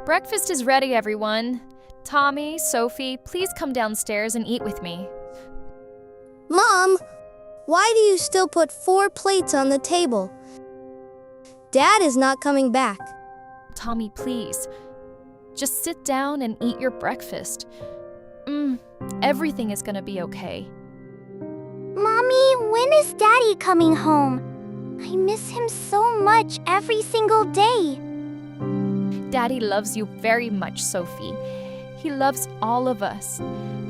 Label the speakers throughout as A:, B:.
A: Breakfast is ready, everyone. Tommy, Sophie, please come downstairs and eat with me.
B: Mom, why do you still put 4 plates on the table? Dad is not coming back.
A: Tommy, please. Just sit down and eat your breakfast. Everything is gonna be okay.
C: Mommy, when is Daddy coming home? I miss him so much every single day.
A: Daddy loves you very much, Sophie. He loves all of us.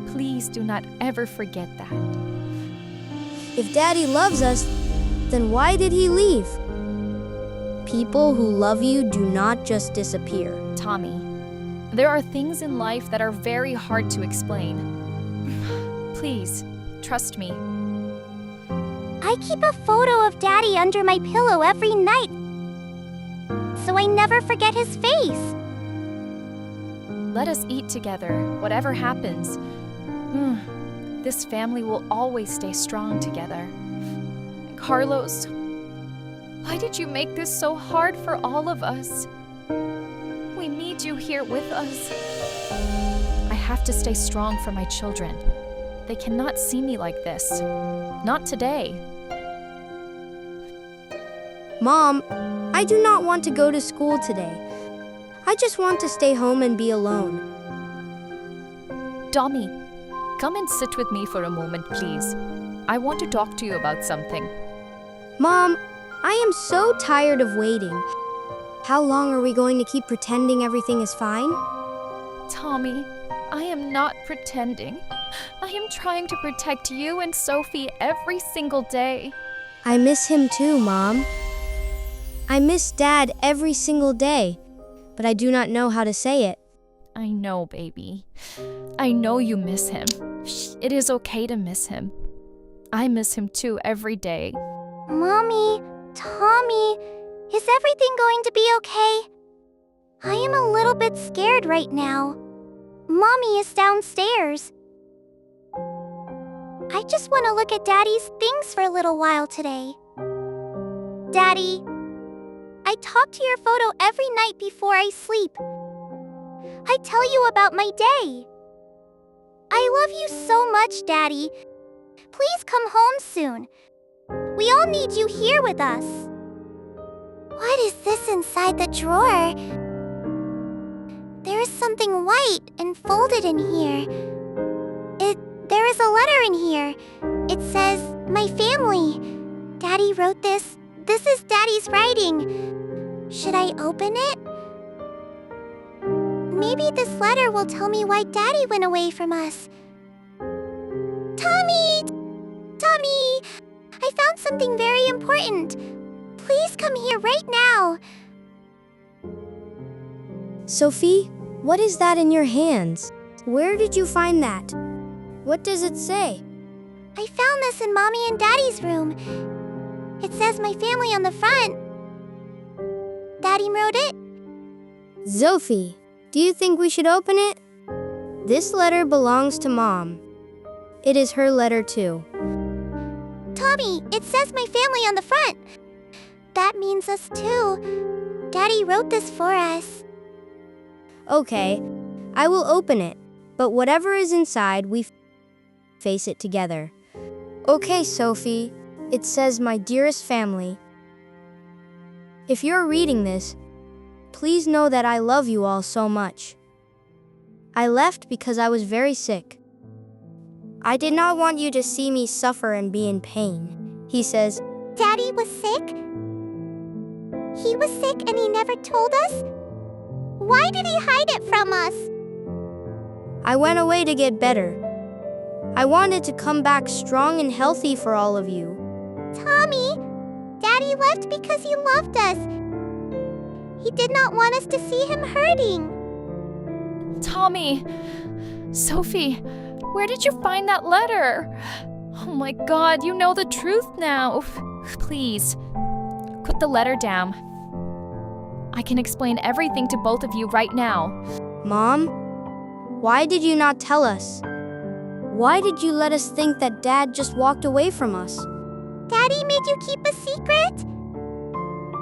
A: Please do not ever forget that.
B: If Daddy loves us, then why did he leave? People who love you do not just disappear.
A: Tommy, there are things in life that are very hard to explain. Please, trust me.
C: I keep a photo of Daddy under my pillow every night, so I never forget his face.
A: Let us eat together, whatever happens. This family will always stay strong together. Carlos, why did you make this so hard for all of us? We need you here with us. I have to stay strong for my children. They cannot see me like this. Not today.
B: Mom, I do not want to go to school today. I just want to stay home and be alone.
A: Tommy, come and sit with me for a moment, please. I want to talk to you about something.
B: Mom, I am so tired of waiting. How long are we going to keep pretending everything is fine?
A: Tommy, I am not pretending. I am trying to protect you and Sophie every single day.
B: I miss him too, Mom. I miss Dad every single day, but I do not know how to say it.
A: I know, baby. I know you miss him. It is okay to miss him. I miss him too every day.
C: Mommy, Tommy, is everything going to be okay? I am a little bit scared right now. Mommy is downstairs. I just want to look at Daddy's things for a little while today. Daddy, I talk to your photo every night before I sleep. I tell you about my day. I love you so much, Daddy. Please come home soon. We all need you here with us. What is this inside the drawer? There is something white and folded in here. There is a letter in here. It says, "My family." Daddy wrote this. This is Daddy's writing. Should I open it? Maybe this letter will tell me why Daddy went away from us. Tommy! Tommy! I found something very important. Please come here right now.
B: Sophie, what is that in your hands? Where did you find that? What does it say?
C: I found this in Mommy and Daddy's room. It says my family on the front. Daddy wrote it.
B: Sophie, do you think we should open it? This letter belongs to Mom. It is her letter too.
C: Tommy, it says my family on the front. That means us too. Daddy wrote this for us.
B: Okay, I will open it, but whatever is inside, we face it together. Okay, Sophie, it says my dearest family. If you're reading this, please know that I love you all so much. I left because I was very sick. I did not want you to see me suffer and be in pain. He says,
C: Daddy was sick? He was sick and he never told us? Why did he hide it from us?
B: I went away to get better. I wanted to come back strong and healthy for all of you.
C: Tommy, Daddy left because he loved us. He did not want us to see him hurting.
A: Tommy! Sophie, where did you find that letter? Oh my God, you know the truth now. Please, put the letter down. I can explain everything to both of you right now.
B: Mom, why did you not tell us? Why did you let us think that Dad just walked away from us?
C: Daddy made you keep a secret?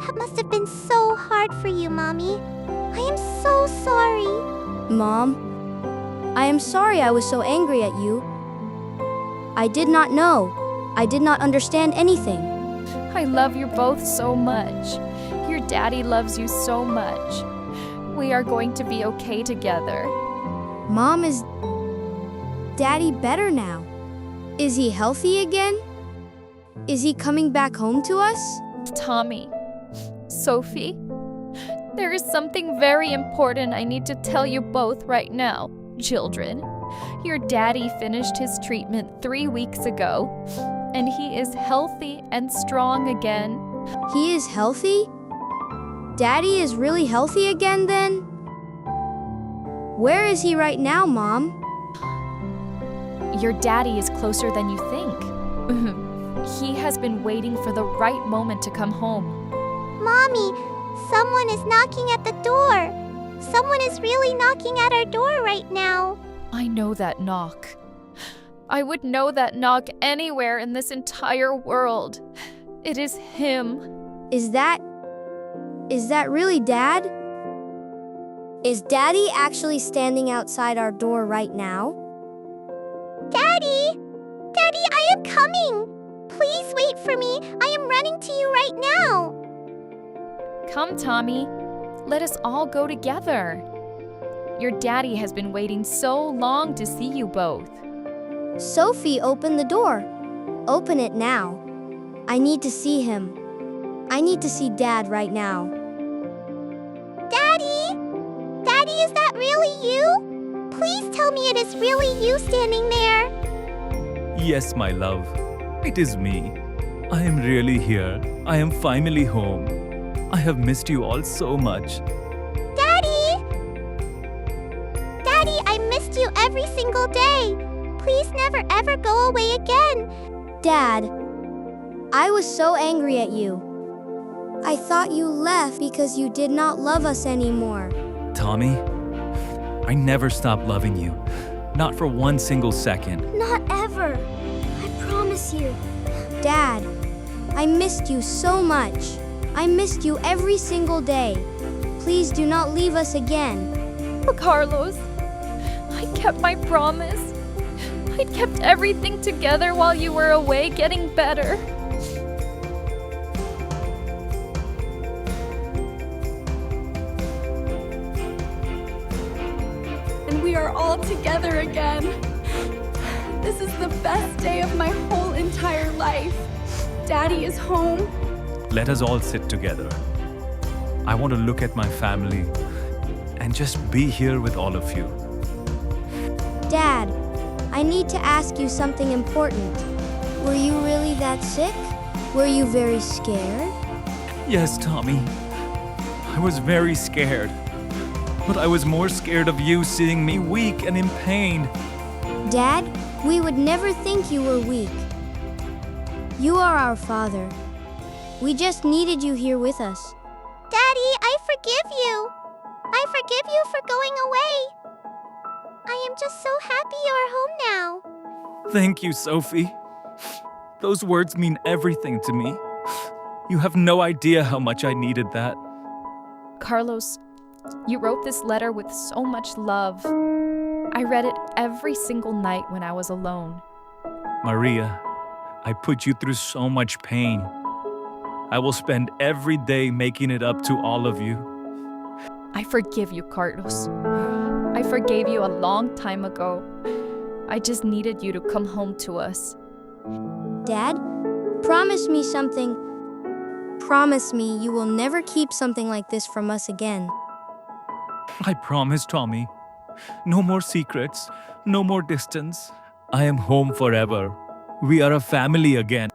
C: That must have been so hard for you, Mommy. I am so sorry.
B: Mom, I am sorry I was so angry at you. I did not know. I did not understand anything.
A: I love you both so much. Your daddy loves you so much. We are going to be okay together.
B: Mom, is Daddy better now? Is he healthy again? Is he coming back home to us?
A: Tommy, Sophie, there is something very important I need to tell you both right now, children. Your daddy finished his treatment 3 weeks ago, and he is healthy and strong again.
B: He is healthy? Daddy is really healthy again then? Where is he right now, Mom?
A: Your daddy is closer than you think. He has been waiting for the right moment to come home.
C: Mommy, someone is knocking at the door. Someone is really knocking at our door right now.
A: I know that knock. I would know that knock anywhere in this entire world. It is him.
B: Is that really Dad? Is Daddy actually standing outside our door right now?
C: Daddy! Daddy, I am coming! Please wait for me. I am running to you right now.
A: Come, Tommy. Let us all go together. Your daddy has been waiting so long to see you both.
B: Sophie, open the door. Open it now. I need to see him. I need to see Dad right now.
C: Daddy? Daddy, is that really you? Please tell me it is really you standing there.
D: Yes, my love. It is me. I am really here. I am finally home. I have missed you all so much.
C: Daddy! Daddy, I missed you every single day. Please never ever go away again.
B: Dad, I was so angry at you. I thought you left because you did not love us anymore.
D: Tommy, I never stopped loving you. Not for one single second.
B: Not ever. I promise you. Dad, I missed you so much. I missed you every single day. Please do not leave us again.
A: Carlos, I kept my promise. I kept everything together while you were away getting better.
E: And we are all together again. This is the best day of my whole entire life. Daddy is home.
D: Let us all sit together. I want to look at my family and just be here with all of you.
B: Dad, I need to ask you something important. Were you really that sick? Were you very scared?
D: Yes, Tommy. I was very scared. But I was more scared of you seeing me weak and in pain.
B: Dad, we would never think you were weak. You are our father. We just needed you here with us.
C: Daddy, I forgive you. I forgive you for going away. I am just so happy you are home now.
D: Thank you, Sophie. Those words mean everything to me. You have no idea how much I needed that.
A: Carlos, you wrote this letter with so much love. I read it every single night when I was alone.
D: Maria, I put you through so much pain. I will spend every day making it up to all of you.
A: I forgive you, Carlos. I forgave you a long time ago. I just needed you to come home to us.
B: Dad, promise me something. Promise me you will never keep something like this from us again.
D: I promise, Tommy. No more secrets, no more distance. I am home forever. We are a family again.